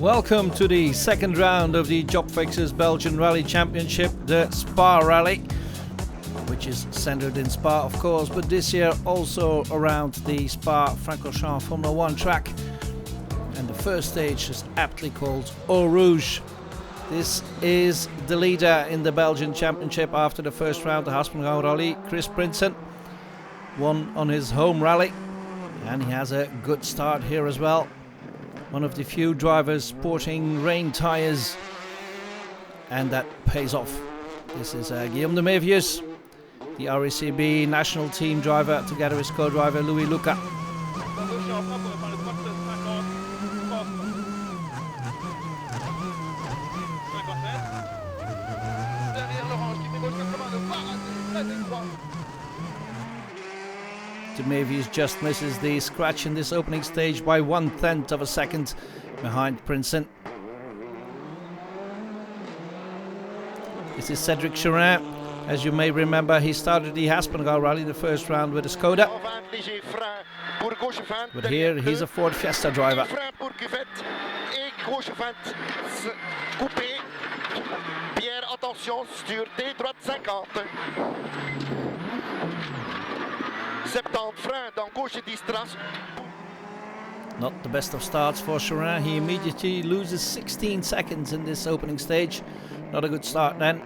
Welcome to the second round of the Jobfixers Belgian Rally Championship, the Spa Rally, which is centered in Spa, of course, but this year also around the Spa-Francorchamps Formula 1 track. And the first stage is aptly called Eau Rouge. This is the leader in the Belgian Championship after the first round, the Haspengouw Rally. Chris Prinsen won on his home rally, and he has a good start here as well. One of the few drivers sporting rain tyres, and that pays off. This is Guillaume de Mévius, the RACB national team driver, together with co-driver Louis Luca. De Mévius just misses the scratch in this opening stage by 1/10 of a second behind Prinsen. This is Cedric Cherin. As you may remember, he started the Haspengouw Rally the first round with a Skoda, but here he's a Ford Fiesta driver. Not the best of starts for Cherin. He immediately loses 16 seconds in this opening stage. Not a good start then.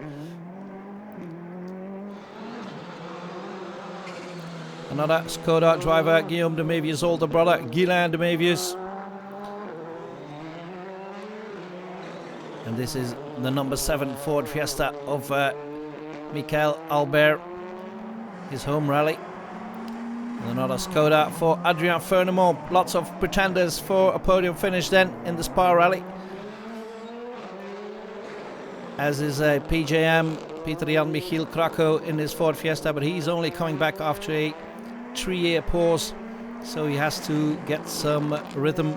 Another Skoda driver, Guillaume de Mévius' older brother, Guylain de Mévius. And this is the number 7 Ford Fiesta of Michael Albert, his home rally. And another Skoda for Adrien Fernemont. Lots of pretenders for a podium finish then in the Spa Rally. As is a PJM, Peter-Jan Michiel Krakow in his Ford Fiesta, but he's only coming back after a 3-year pause, so he has to get some rhythm.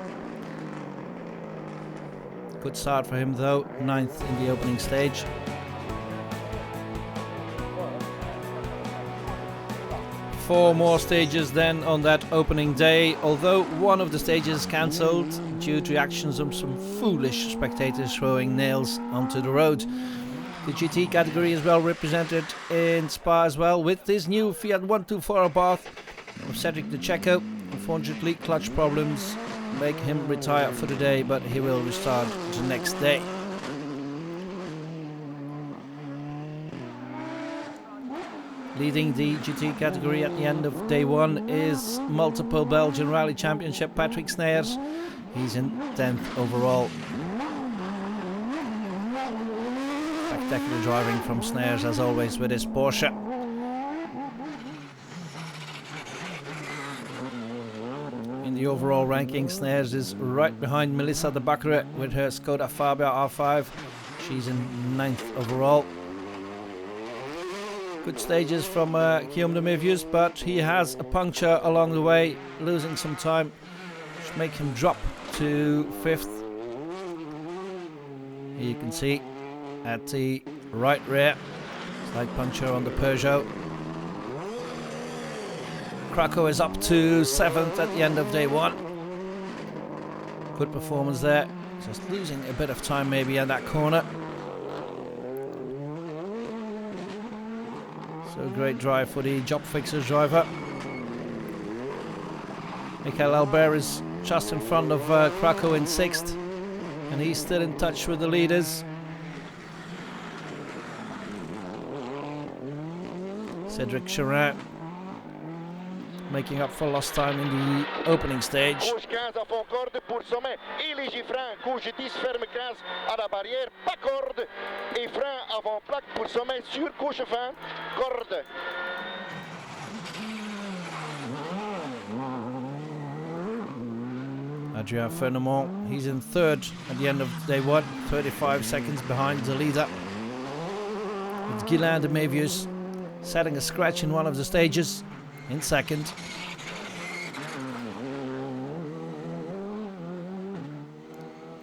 Good start for him though, 9th in the opening stage. Four more stages then on that opening day, although one of the stages cancelled due to actions of some foolish spectators throwing nails onto the road. The GT category is well represented in Spa as well, with this new Fiat 124 Abarth of Cedric De Checo. Unfortunately, clutch problems make him retire for the day, but he will restart the next day. Leading the GT category at the end of day one is multiple Belgian Rally Championship Patrick Sneyers. He's in 10th overall. Spectacular driving from Sneyers as always with his Porsche. In the overall ranking, Sneyers is right behind Melissa de Bakkere with her Skoda Fabia R5. She's in 9th overall. Good stages from Guillaume de Mévius, but he has a puncture along the way, losing some time, which make him drop to 5th. Here you can see at the right rear, slight puncture on the Peugeot. Krakow is up to 7th at the end of day one. Good performance there, just losing a bit of time maybe in that corner. So great drive for the Jobfixers driver. Michael Albert is just in front of Krakow in 6th, and he's still in touch with the leaders. Cedric Cherin making up for lost time in the opening stage. Adrien Fernemont, he's in 3rd at the end of day one, 35 seconds behind the leader. It's Guylain de Mévius setting a scratch in one of the stages in 2nd.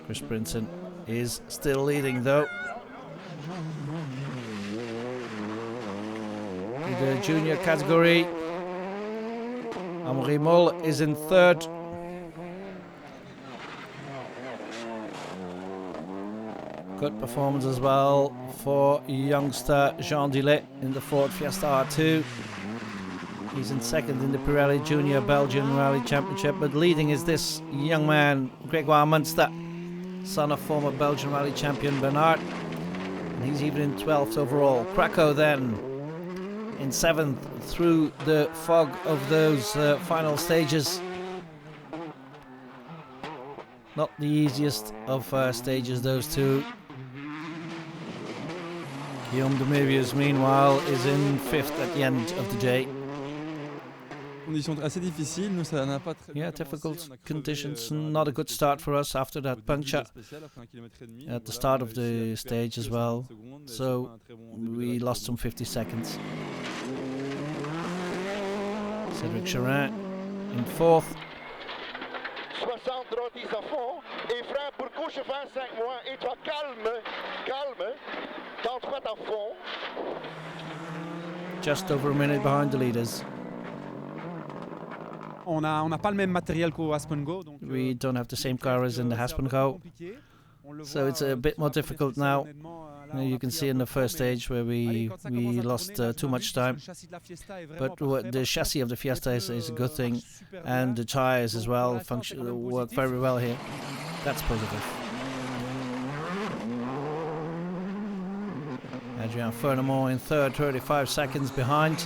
Chris Prinsen is still leading though. In the junior category, Amaury Moll is in 3rd. Good performance as well for youngster Jean Dillet in the Ford Fiesta R2. He's in second in the Pirelli Junior Belgian Rally Championship, but leading is this young man, Grégoire Munster, son of former Belgian Rally champion Bernard. And he's even in 12th overall. Krakow then in 7th through the fog of those final stages. Not the easiest of stages, those two. Guillaume de Mévius, meanwhile, is in 5th at the end of the day. Yeah, difficult conditions, not a good start for us after that puncture at the start of the stage as well, so we lost some 50 seconds. Cédric Charin in 4th. 60 droities à fond et frein pour gauche 25 moins et toi calme, calme, dans droite à fond. Just over a minute behind the leaders. On n'a pas le même matériel qu'au Aspen Go. Donc, we don't have the same car as in the Aspen Go, so it's a bit more difficult now. You can see in the first stage where we lost too much time, but the chassis of the Fiesta is a good thing, and the tyres as well work very well here. That's positive. Adrien Furnemont in 3rd, 35 seconds behind.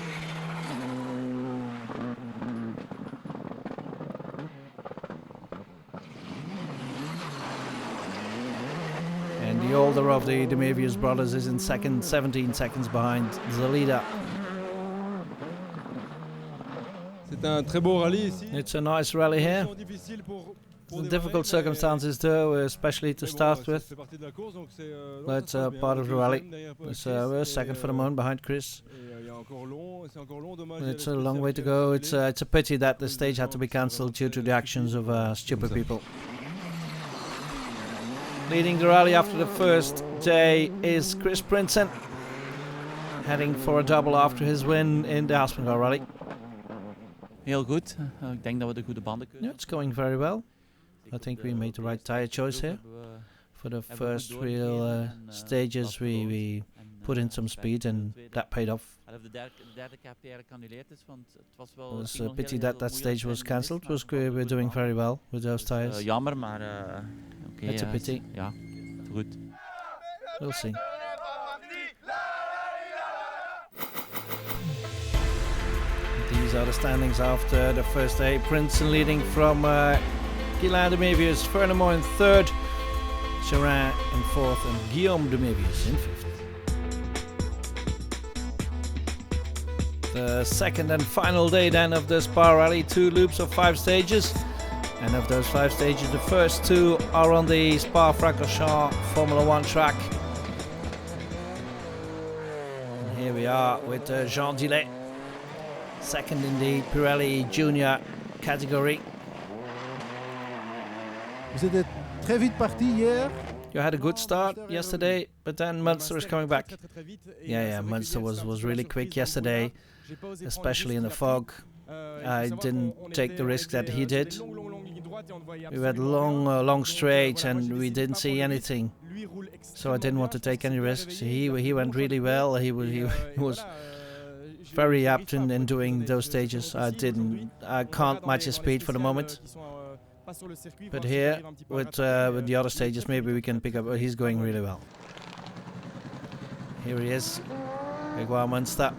And the older of the Mévius brothers is in 2nd, 17 seconds behind the leader. It's a nice rally here. Difficult circumstances though, especially to start with. That's part of the rally. We're 2nd for the moment behind Chris. It's a long way to go. It's a pity that the stage had to be cancelled due to the actions of stupid people. Leading the rally after the first day is Chris Prinsen, heading for a double after his win in the Haspengouw Rally. Heel goed. Ik denk dat we de goede banden kunnen. Yeah, it's going very well. I think we made the right tire choice here. For the first real stages we put in some speed and that paid off. It's a pity that that stage was cancelled. We're doing very well with those tires. Jammer, maar it's a pity. Ja, goed. We'll see. These are the standings after the first day. Princeton leading from Guilain de Mévius, Furnemont in 3rd, Charin in 4th, and Guillaume de Mévius in 5th. The second and final day then of the Spa Rally, 2 loops of 5 stages. And of those 5 stages, the first 2 are on the Spa-Francorchamps Formula 1 track. And here we are with Jean Dillet, second in the Pirelli Junior category. Vous êtes très vite parti hier. You had a good start yesterday, but then Munster is coming back. Yeah, Munster was really quick yesterday, especially in the fog. I didn't take the risk that he did. We had long straight and we didn't see anything, so I didn't want to take any risks. He went really well. He was very apt in doing those stages. I can't match his speed for the moment. But here, with the other stages, maybe we can pick up. He's going really well. Here he is, Grégoire Munster,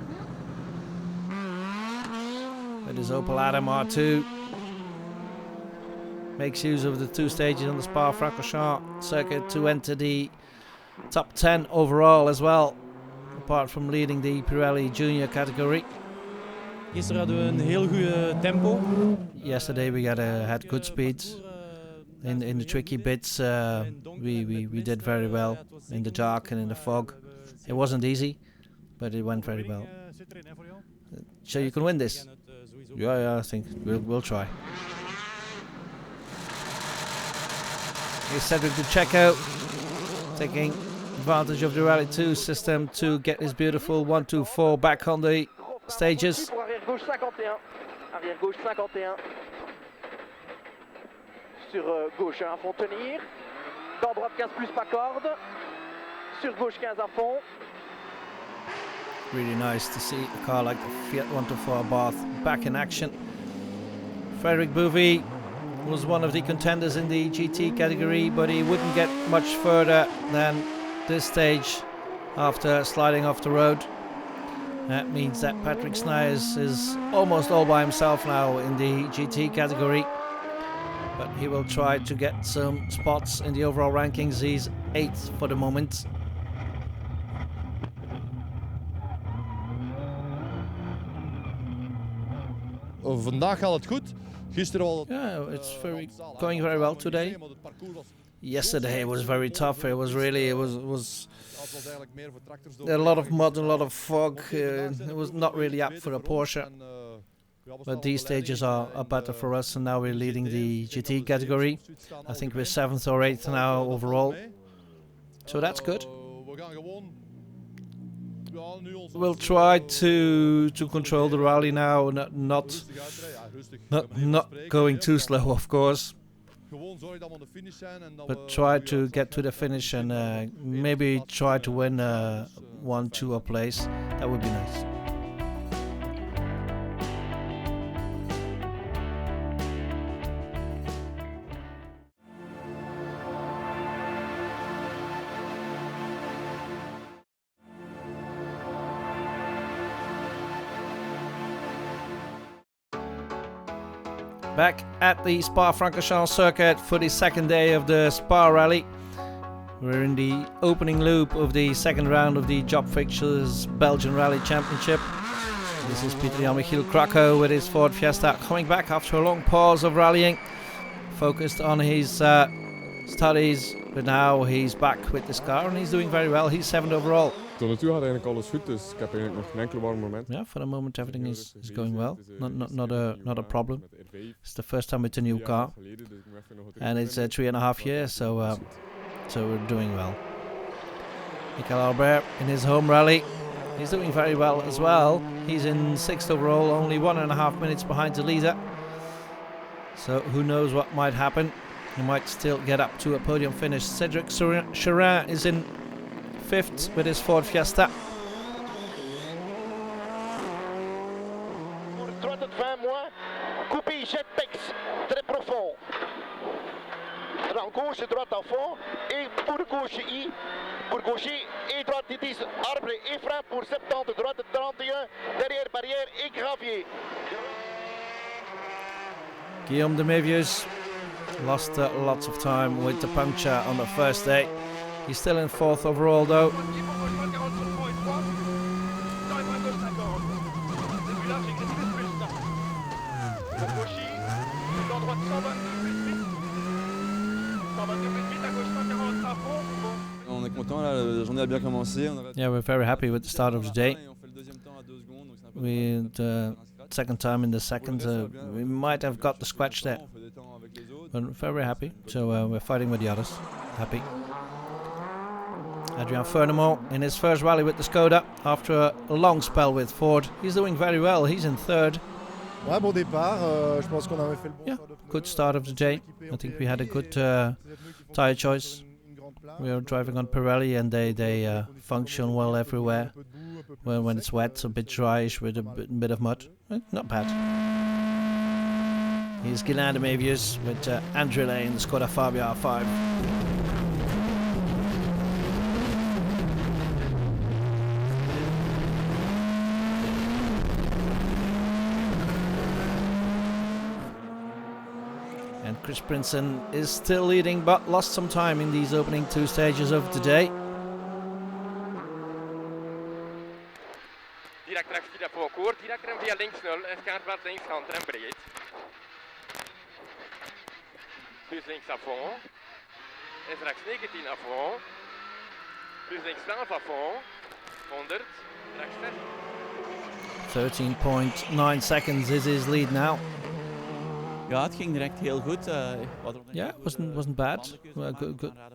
with his Opel Adam R2. Makes use of the 2 stages on the Spa-Francorchamps circuit to enter the top 10 overall as well, apart from leading the Pirelli Junior category. Gisteren hadden we een heel goede tempo. Yesterday we had good speeds. In the tricky bits we did very well, in the dark and in the fog. It wasn't easy, but it went very well. So you can win this? Yeah, I think we'll try. Here's Cedric de Checo, taking advantage of the Rally 2 system to get his beautiful 1-2-4 back on the stages. Arrière gauche 51. Arrière gauche 51. Sur gauche, à fond tenir. Dans droite 15 plus pas corde. sur gauche 15 à fond. Really nice to see a car like the Fiat 124 Bath back in action. Frederick Bouvy was one of the contenders in the GT category, but he wouldn't get much further than this stage after sliding off the road. That means that Patrick Sniers is almost all by himself now in the GT category, but he will try to get some spots in the overall rankings. He's 8th for the moment. Vandaag gaat het goed. Gisteren was het. Yeah, it's going very well today. Yesterday was very tough. It was a lot of mud, a lot of fog. It was not really up for a Porsche. But these stages are better for us, and now we're leading the GT category. I think we're 7th or 8th now overall. So that's good. We'll try to control the rally now, not going too slow, of course, but try to get to the finish and maybe try to win 1, 2 place. That would be nice. Back at the Spa-Francorchamps circuit for the second day of the Spa Rally. We're in the opening loop of the second round of the Jobfixers Belgian Rally Championship. This is Pieter-Jan Michiel Krakow with his Ford Fiesta coming back after a long pause of rallying. Focused on his studies, but now he's back with this car and he's doing very well. He's 7th overall. Tot nu toe gaat eigenlijk alles goed, dus ik heb eigenlijk nog geen enkel warm moment. Yeah, for the moment everything is going well. Not a problem. It's the first time with a new car, and it's 3.5 years, so we're doing well. Michael Albert in his home rally, he's doing very well as well. He's in 6th overall, only 1.5 minutes behind the leader. So who knows what might happen? He might still get up to a podium finish. Cedric Cherin is in 5th with his Ford Fiesta. Pour droite de 20 mois, coupé Jetpex, très profond. Dan gauche, droite à fond, et pour gauche I, pour gaucher et droite dit arbre et frein pour 70, droite 31, derrière barrière et gravier. Guillaume de Mévius lost lots of time with the puncture on the first day. He's still in 4th overall though. Yeah, we're very happy with the start of the day. We're the second time in the second. We might have got the scratch there, but very happy. So we're fighting with the others. Happy. Adrien Furnemont in his first rally with the Skoda after a long spell with Ford. He's doing very well. He's in 3rd. Ouais, bon départ. Je pense qu'on avait fait le bon Yeah, choix de good start of the day. I think we had a good tyre choice. We are driving on Pirelli and they function well everywhere. Well, when it's wet, a bit dryish with a bit of mud. Not bad. Here's Guilain de Mévius with Andrelé in the Skoda Fabia R5. And Chris Prinsen is still leading, but lost some time in these opening 2 stages of the day. Direct rechts via voorkoor, direct rem via links 0 en schaarplaats links hand rem breed. Plus links à fond. Is rechts 19 à fond. Plus links 12 à fond. 100. Rechts 6. 13.9 seconds is his lead now. Ja, het ging direct heel goed. Yeah, it wasn't bad.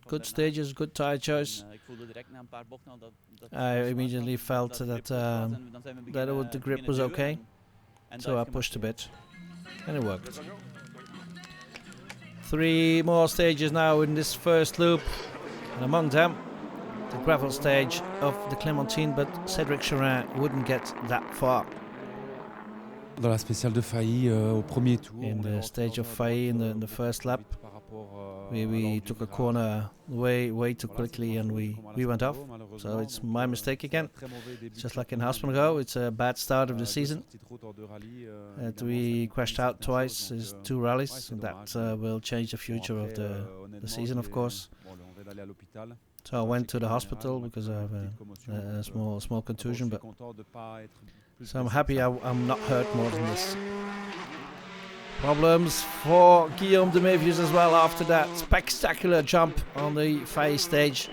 Good stages, good tyre choice. I immediately felt that the grip was okay, so I pushed a bit, and it worked. 3 more stages now in this first loop, and among them, the gravel stage of the Clémentine, but Cédric Cherin wouldn't get that far. Dans la spéciale de Failly au premier tour. In the stage of Failly in the first lap, we took a corner way too quickly and we went off. So it's my mistake again. Just like in Haspengouw, it's a bad start of the season. We crashed out twice in 2 rallies, and that will change the future of the season, of course. So I went to the hospital because I have a small contusion, but so I'm happy I'm not hurt more than this. Problems for Guillaume de Mévius as well after that spectacular jump on the Failly stage.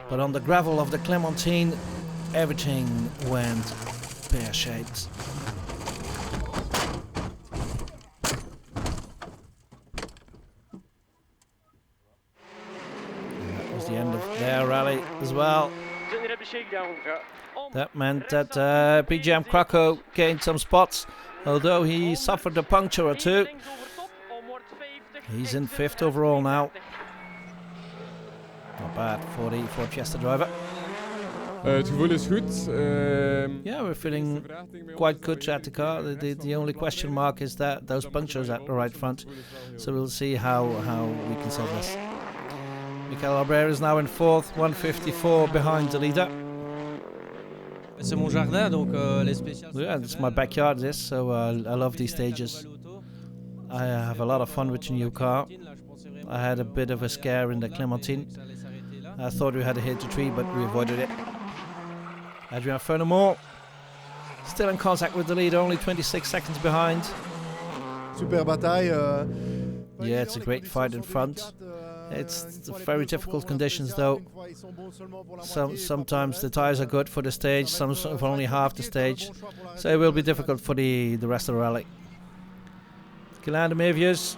But on the gravel of the Clémentine, everything went pear-shaped. That was the end of their rally as well. That meant that PGM Krakow gained some spots, although he suffered a puncture or two. He's in 5th overall now. Not bad for the Ford Fiesta driver. Het gevoel is goed. Yeah, we're feeling quite good at the car. The only question mark is that those punctures at the right front. So we'll see how we can solve this. Michael Albert is now in 4th, 154 behind the leader. C'est mon jardin, donc les spéciales. Yeah, it's my backyard, this, so I love these stages. I have a lot of fun with the new car. I had a bit of a scare in the Clémentine. I thought we had to hit the tree, but we avoided it. Adrien Furnemont still in contact with the leader, only 26 seconds behind. Super bataille. Yeah, it's a great fight in front. It's very difficult conditions though. Sometimes the tires are good for the stage, some for only half the stage. So it will be difficult for the rest of the rally. Guilain de Mévius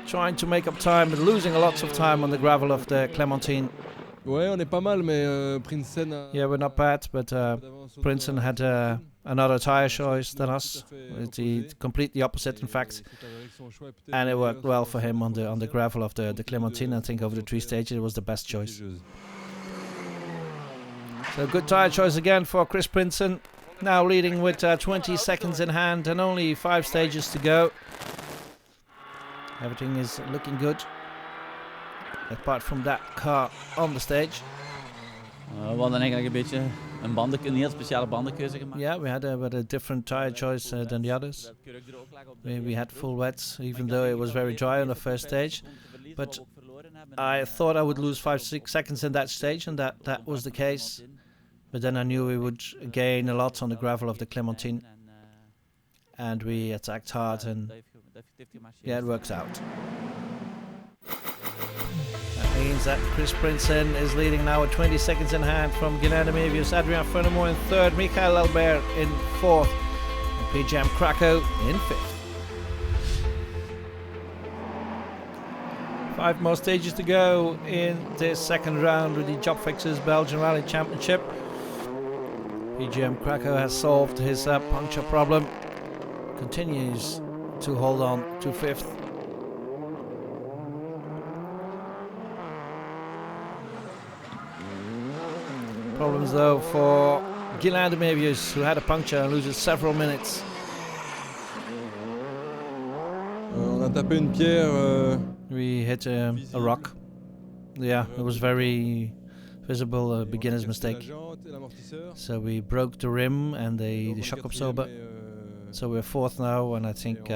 trying to make up time, but losing a lot of time on the gravel of the Clémentine. Ouais, on est pas mal, mais Prinsen. Yeah, we're not bad, but Prinsen had another tire choice than us. It's completely opposite, in fact. And it worked well for him on the gravel of the Clémentine. I think over the 3 stages it was the best choice. So good tire choice again for Chris Prinsen. Now leading with 20 seconds in hand and only 5 stages to go. Everything is looking good, apart from that car on the stage. We hadden eigenlijk een beetje een heel speciale bandenkeuze gemaakt. Yeah, we had a different tire choice than the others. We had full wets, even though it was very dry on the first stage. But I thought I would lose 5-6 seconds in that stage, and that was the case. But then I knew we would gain a lot on the gravel of the Clémentine. And we attacked hard, and yeah, it works out. That means that Chris Prinsen is leading now with 20 seconds in hand from Guilain de Mévius, Adrien Furnemont in 3rd, Michael Albert in 4th, and PGM Krakow in 5th. 5 more stages to go in this second round with the Jobfixers Belgian Rally Championship. PGM Krakow has solved his puncture problem, continues to hold on to 5th. Problems though for Guilain de Mévius, who had a puncture and loses several minutes. On a tapé une pierre. We hit a rock. Yeah, it was very visible, a beginner's mistake. So we broke the rim and the shock absorber. So we're 4th now, and I think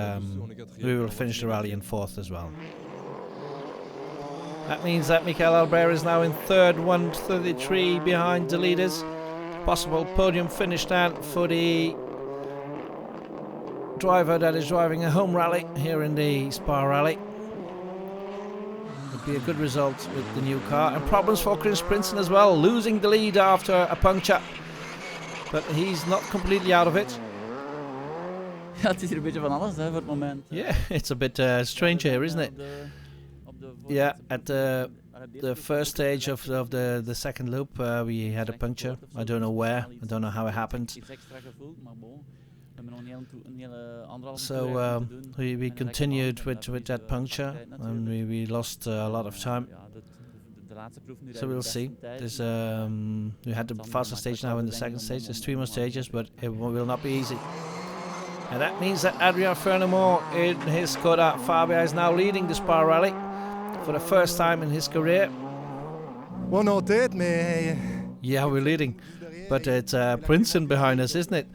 we will finish the rally in 4th as well. That means that Michael Albert is now in 3rd, 133 behind the leaders. Possible podium finish then for the driver that is driving a home rally here in the Spa Rally. Would be a good result with the new car. And problems for Chris Prinsen as well, losing the lead after a puncture. But he's not completely out of it. Ja, het is hier een beetje van alles hè, voor het moment. Yeah, it's a bit strange here, isn't it? Yeah, at the first stage of the second loop, we had a puncture. I don't know where. I don't know how it happened. So we continued with that puncture, and we lost a lot of time. So we'll see. There's we had the faster stage now in the second stage. There's 3 more stages, but it will not be easy. And that means that Adrien Fernemo in his Skoda Fabia is now leading the Spa Rally for the first time in his career. One no tijd, mais Yeah, we're leading, but it's Princeton behind us, isn't it?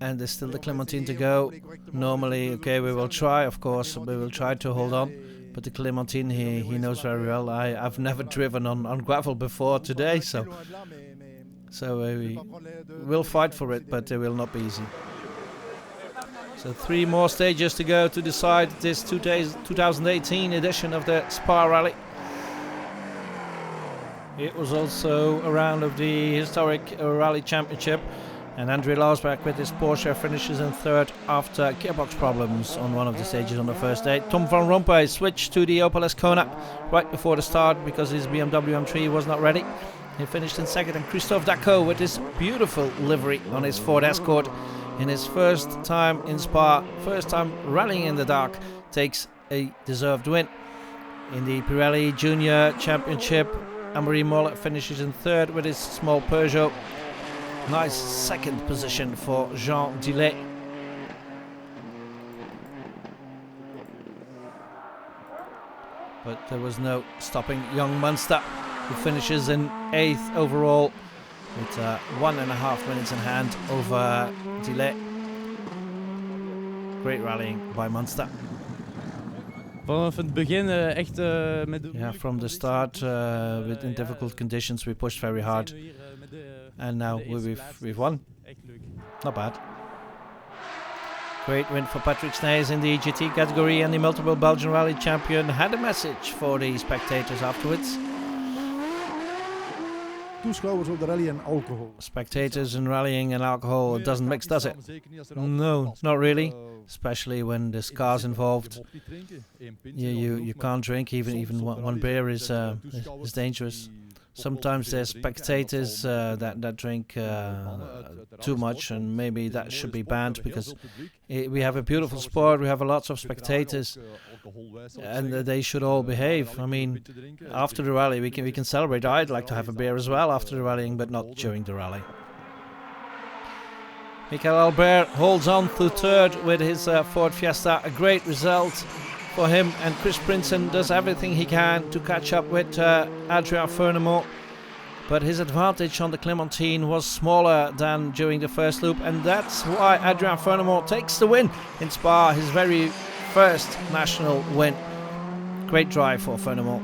And there's still the Clementine to go. Normally, okay, we will try, of course, we will try to hold on. But the Clementine, he knows very well. I've never driven on gravel before today, so we will fight for it, but it will not be easy. So 3 more stages to go to decide this 2018 edition of the Spa Rally. It was also a round of the historic Rally Championship, and André Lausberg with his Porsche finishes in 3rd after gearbox problems on one of the stages on the first day. Tom van Rompuy switched to the Opel Ascona right before the start because his BMW M3 was not ready. He finished in 2nd, and Christophe Daco with his beautiful livery on his Ford Escort in his first time in Spa, first time rallying in the dark, takes a deserved win. In the Pirelli Junior Championship, Amaury Mollet finishes in 3rd with his small Peugeot. Nice 2nd position for Jean Dillet. But there was no stopping young Munster, who finishes in 8th overall with 1.5 minutes in hand over Dillet. Great rallying by Munster. Vanaf het begin echt met de... Yeah, from the start, in difficult conditions, we pushed very hard. And now we've won. Not bad. Great win for Patrick Sneijs in the GT category, and the multiple Belgian rally champion had a message for the spectators afterwards. toeschouwers op de rally en alcohol. Spectators and rallying and alcohol, it doesn't mix, does it? No, not really. Especially when there's cars involved. You can't drink, even one beer is dangerous. Sometimes there's spectators that drink too much, and maybe that should be banned, because we have a beautiful sport, we have lots of spectators, and they should all behave. I mean, after the rally we can celebrate. I'd like to have a beer as well after the rallying, but not during the rally. Michael Albert holds on to third with his Ford Fiesta, a great result for him, and Chris Princeton does everything he can to catch up with Adrien Fernemo, but his advantage on the Clementine was smaller than during the first loop, and that's why Adrien Fernemo takes the win in Spa, his very first national win. Great drive for Fernemo.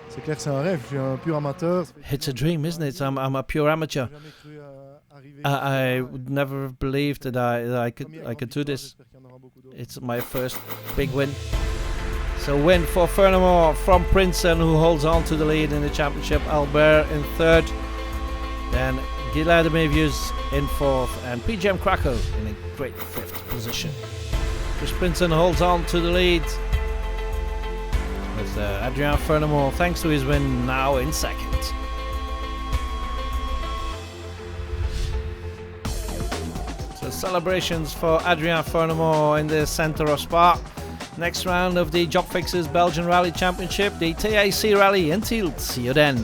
C'est clair que c'est un rêve, je suis un pur amateur. It's a dream, isn't it? I'm a pure amateur. I would never have believed that I could do this. It's my first big win. So win for Fernemo from Princeton, who holds on to the lead in the championship. Albert in third. Then Gilles de Mévius in fourth. And PGM Krakow in a great fifth position. Chris Princeton holds on to the lead with Adrien Fernemo, thanks to his win, now in second. Celebrations for Adrien Fernemo in the centre of Spa. Next round of the Jobfixers Belgian Rally Championship, the TAC Rally in Tielt. See you then.